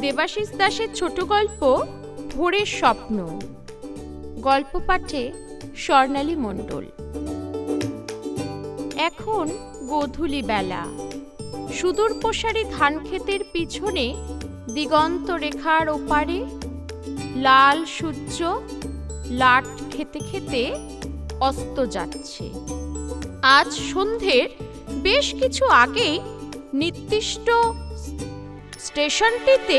দেবাশিস দাসের ছোট গল্প ভোরের স্বপ্ন। গল্প পাঠে স্বর্ণালী মণ্ডল। এখন গোধূলি বেলা। সুদূর প্রসারী ধান ক্ষেতের পিছনে দিগন্ত রেখার ওপারে লাল সূর্য লাট খেতে খেতে অস্ত যাচ্ছে। আজ সন্ধ্যের বেশ কিছু আগেই নির্দিষ্ট স্টেশনটিতে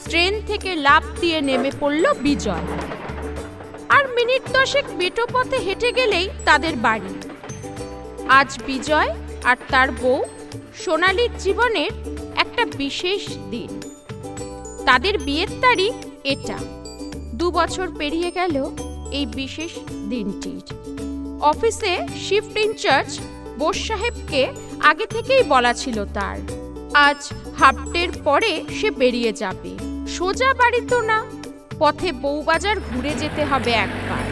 ট্রেন থেকে লাফ দিয়ে নেমে পড়ল বিজয়। আর মিনিট 10 বেটো পথে হেঁটে গেলেই তাদের বাড়ি। আজ বিজয় আর তার বউ সোনালীর জীবনের একটা বিশেষ দিন। তাদের বিয়ের তারিখ এটা। 2 বছর পেরিয়ে গেল এই বিশেষ দিনটির। অফিসে শিফট ইনচার্জ বোস সাহেবকে আগে থেকেই বলা ছিল তার আজ হাফ ডের পরে সে বেরিয়ে যাবে। সোজা বাড়ি তো না, পথে বউবাজার ঘুরে যেতে হবে একবার।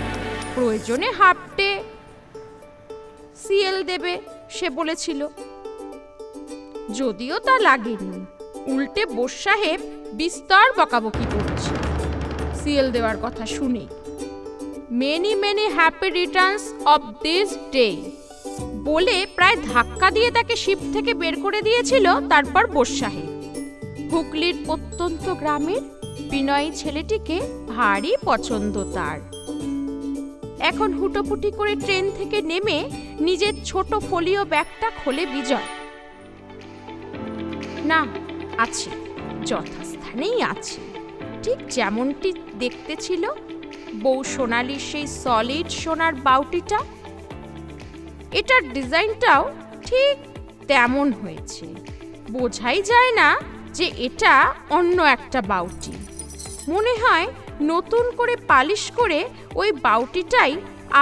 প্রয়োজনে হাফ ডে সিএল দেবে সে বলেছিল। যদিও তা লাগেনি, উল্টে বোস সাহেব বিস্তর বকাবকি করছে সিএল দেওয়ার কথা শুনে। Many many happy Returns of this day বলে প্রায় ধাক্কা দিয়ে তাকে শিপ থেকে বের করে দিয়েছিল তারপর বোস সাহেব। হুগলির প্রত্যন্ত গ্রামের বিনয়ী ছেলেটিকে ভারী পছন্দ তার। এখন হুটোপুটি করে ট্রেন থেকে নেমে নিজের ছোট ফোলিও ব্যাগটা খোলে বিজয়। না, আছে, যথাস্থানেই আছে, ঠিক যেমনটি দেখতে ছিল বউ সোনালীর সেই সলিড সোনার বাউটিটা। এটার ডিজাইনটাও ঠিক তেমন হয়েছে। বোঝাই যায় না যে এটা অন্য একটা বাউটি। মনে হয় নতুন করে পালিশ করে ওই বাউটিটাই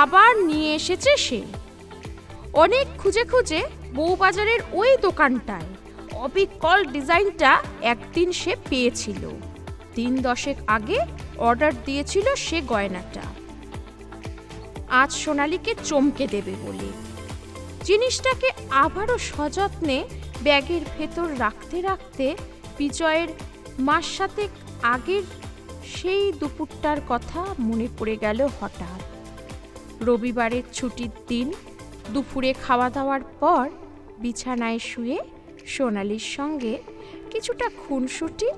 আবার নিয়ে এসেছে সে। অনেক খুঁজে খুঁজে বউবাজারের ওই দোকানটায় অবিকল ডিজাইনটা একদিন সে পেয়েছিল। 3-10 আগে অর্ডার দিয়েছিল সে গয়নাটা। আজ সোনালীকে চমকে দেবে বলে জিনিসটাকে আবারও সযত্নে ব্যাগের ভেতর রাখতে রাখতে বিজয়ের মাস 7 আগের সেই দুপুরটার কথা মনে পড়ে গেল হঠাৎ। রবিবারের ছুটির দিন দুপুরে খাওয়া দাওয়ার পর বিছানায় শুয়ে সোনালীর সঙ্গে কিছুটা খুনসুটি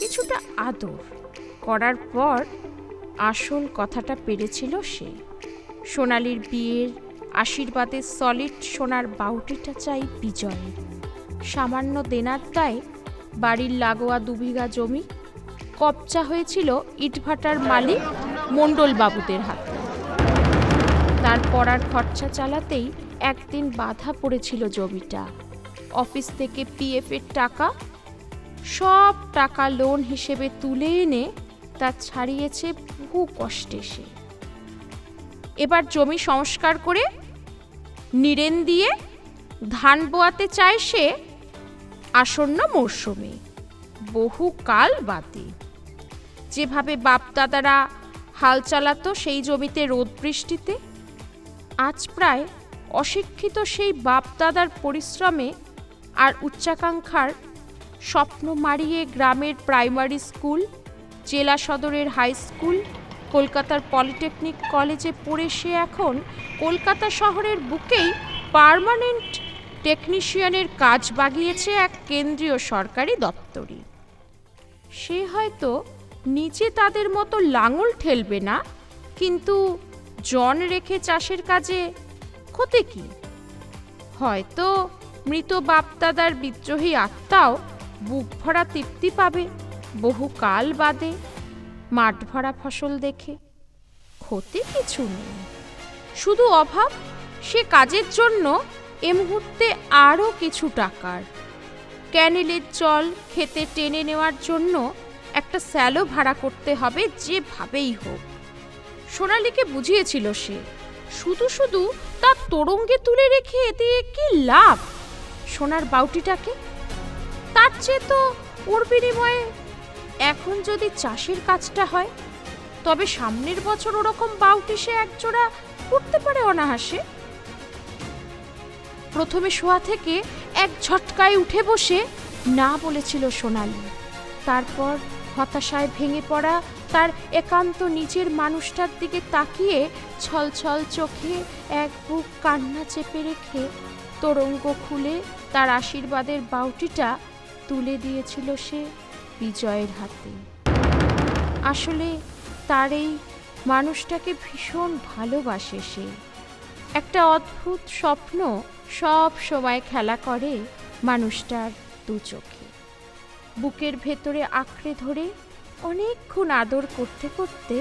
কিছুটা আদর করার পর আসল কথাটা পেরেছিল সে। সোনালীর বিয়ের আশীর্বাদের সলিড সোনার বাউটিটা চাই বিজয়ের। সামান্য দেনার দায়ে বাড়ির লাগোয়া 2 বিঘা জমি কবজা হয়েছিল ইটভাটার মালিক মণ্ডল বাবুদের হাতে। তার পড়ার খরচা চালাতেই একদিন বাধা পড়েছিল জমিটা। অফিস থেকে পিএফ এর টাকা, সব টাকা লোন হিসেবে তুলে এনে তা ছাড়িয়েছে বহু কষ্টে সে। এবার জমি সংস্কার করে নিরেন দিয়ে ধান বোয়াতে চায় সে আসন্ন মরশুমে, বহু কাল বাদে। যেভাবে বাপদাদারা হাল চালাতো সেই জমিতে রোদ বৃষ্টিতে, আজ প্রায় অশিক্ষিত সেই বাপদাদার পরিশ্রমে আর উচ্চাকাঙ্ক্ষার স্বপ্ন মারিয়ে গ্রামের প্রাইমারি স্কুল, জেলা সদরের হাই স্কুল, কলকাতার পলিটেকনিক কলেজে পড়ে সে এখন কলকাতা শহরের বুকেই পার্মানেন্ট টেকনিশিয়ানের কাজ বাগিয়েছে এক কেন্দ্রীয় সরকারি দপ্তরে। সে হয়তো নিজে তাদের মতো লাঙল ঠেলবে না, কিন্তু জন রেখে চাষের কাজে ক্ষতি কি? হয়তো মৃত বাপদাদার বিদ্রোহী আত্মাও বুক ভরা তৃপ্তি পাবে বহু কাল বাদে মাঠ ভরা ফসল দেখে। ক্ষতি কিছু নেই, শুধু অভাব সে কাজের জন্য এ মুহূর্তে আরও কিছু টাকার। ক্যানেলের জল খেতে টেনে নেওয়ার জন্য একটা স্যালো ভাড়া করতে হবে যেভাবেই হোক। সোনালীকে বুঝিয়েছিল সে, শুধু শুধু তার তোরঙ্গে তুলে রেখে এতে কি লাভ সোনার বাউটিটাকে? তার চেয়ে তো ওর বিনিময়ে এখন যদি চাষের কাজটা হয়, তবে সামনের বছর ওরকম বাউটি সে একজোড়া করতে পারে অনায়াসে। প্রথমে শোয়া থেকে এক ঝটকায় উঠে বসে না বলেছিল সোনালী, তারপর হতাশায় ভেঙে পড়া তার একান্ত নিজের মানুষটার দিকে তাকিয়ে ছলছল চোখে এক বুক কান্না চেপে রেখে তরঙ্গ খুলে তার আশীর্বাদের বাউটিটা তুলে দিয়েছিল সে বিজয়ের হাতে। আসলে তার এই মানুষটাকে ভীষণ ভালোবাসে সে। একটা অদ্ভুত স্বপ্ন সব সময় খেলা করে মানুষটার দু চোখে। বুকের ভেতরে আঁকড়ে ধরে অনেকক্ষণ আদর করতে করতে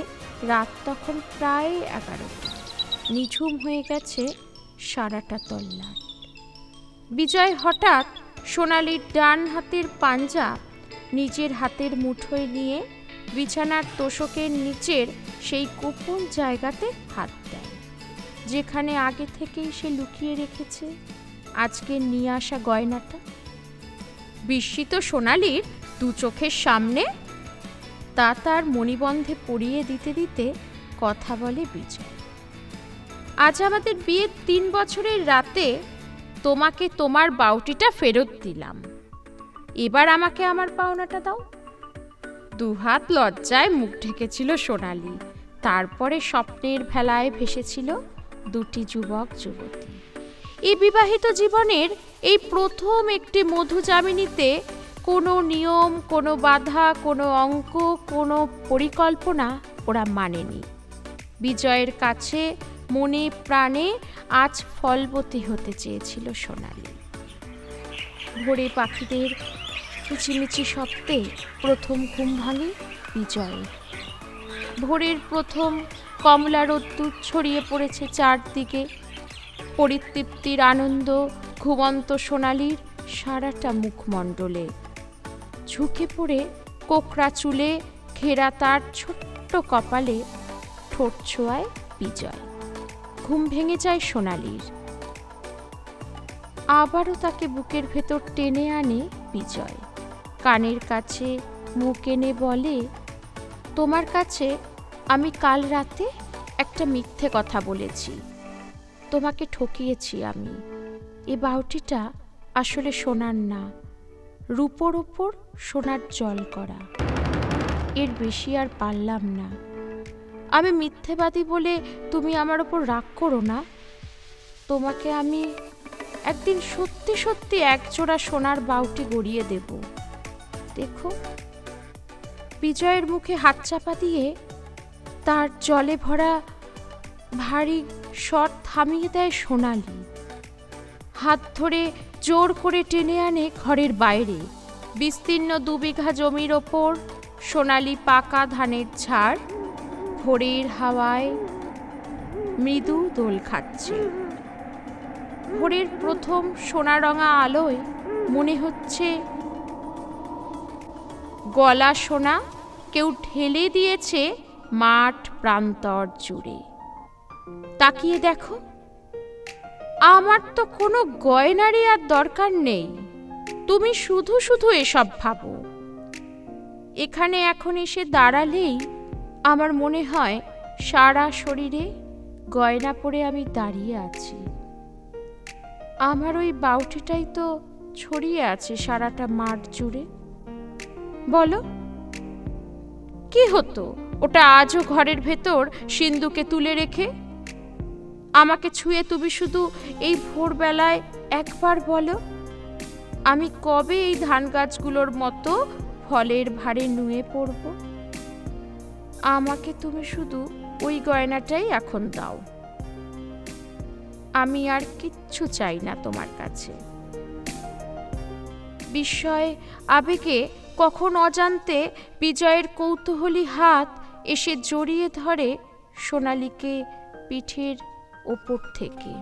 রাত তখন প্রায় 11টা। নিঝুম হয়ে গেছে সারাটা তল্লাট। বিজয় হঠাৎ সোনালির ডান হাতের পাঞ্জা নিজের হাতের মুঠোয় নিয়ে বিছানার তোশকের নিচের সেই গোপন জায়গাতে হাত দেয়, যেখানে আগে থেকেই সে লুকিয়ে রেখেছে আজকে নিয়ে আসা গয়নাটা। বিস্মিত সোনালির দু চোখের সামনে তা তার মণিবন্ধে পরিয়ে দিতে দিতে কথা বলে বিজয়। আজ আমাদের বিয়ের 3 বছরের রাতে তোমাকে তোমার বাউটিটা ফেরত দিলাম, এবার আমাকে আমার পাওনাটা দাও। দুহাত লজ্জায় মুখ ঢেকেছিল সোনালি। তারপরে স্বপ্নের ভেলায় ভেসেছিল দুটি যুবক যুবতী। এই বিবাহিত জীবনের এই প্রথম একটি মধুযামিনীতে কোনো নিয়ম, কোনো বাধা, কোনো অঙ্ক, কোনো পরিকল্পনা ওরা মানেনি। বিজয়ের কাছে মনে প্রাণে আজ ফলবতী হতে চেয়েছিল সোনালি। ভোরে পাখিদের কিচিমিচি শব্দে প্রথম ঘুম ভাঙে বিজয়ের। ভোরের প্রথম কমলা রোদ্দুর ছড়িয়ে পড়েছে চারদিকে। পরিতৃপ্তির আনন্দ ঘুমন্ত সোনালির সারাটা মুখমণ্ডলে। ঝুঁকে পড়ে কোকড়া চুলে ঘেরা তার ছোট্ট কপালে ঠোঁট ছোঁয়ায় বিজয়। ঘুম ভেঙে যায় সোনালির। আবারও তাকে বুকের ভেতর টেনে আনে বিজয়। কানের কাছে মুখ এনে বলে, তোমার কাছে আমি কাল রাতে একটা মিথ্যে কথা বলেছি। তোমাকে ঠকিয়েছি আমি। এ বাউটিটা আসলে সোনার না, রূপোর ওপর সোনার জল করা। এর বেশি আর পারলাম না। আমি মিথ্যেবাদী বলে তুমি আমার ওপর রাগ করো না। তোমাকে আমি একদিন সত্যি সত্যি একজোড়া সোনার বাউটি গড়িয়ে দেব, দেখো। বিজয়ের মুখে হাত চাপা দিয়ে তার জলে ভরা ভারী স্বর থামিয়ে দেয় সোনালি। হাত ধরে জোর করে টেনে আনে ঘরের বাইরে। বিস্তীর্ণ 2 বিঘা জমির ওপর সোনালি পাকা ধানের ঝাড় ভোরের হাওয়ায় মৃদু দোল খাচ্ছে। ভোরের প্রথম সোনারঙা আলোয় মনে হচ্ছে গলা সোনা কেউ ঢেলে দিয়েছে মাঠ প্রান্তর জুড়ে। তাকিয়ে দেখো, আমার তো কোনো গয়নারই আর দরকার নেই। তুমি শুধু শুধু এসব ভাবো। এখানে এখন এসে দাঁড়ালেই আমার মনে হয় সারা শরীরে গয়না পরে আমি দাঁড়িয়ে আছি। আমার ওই বাউটিটাই তো ছড়িয়ে আছে সারাটা মাঠ জুড়ে। বলো, কি হতো ওটা আজও ঘরের ভেতর সিন্ধুকে তুলে রেখে? আমাকে ছুঁয়ে তুমি শুধু এই ভোরবেলায় একবার বলো, আমি কবে এই ধান গাছগুলোর মতো ফলের ভারে নুয়ে পড়ব? আমাকে তুমি শুধু ওই গয়নাটাই এখন দাও। আমি আর কিচ্ছু চাই না তোমার কাছে। বিস্ময় আবেগে কখন অজান্তে বিজয়ের কৌতূহলী হাত এসে জড়িয়ে ধরে সোনালিকে পিঠের ওপর থেকে।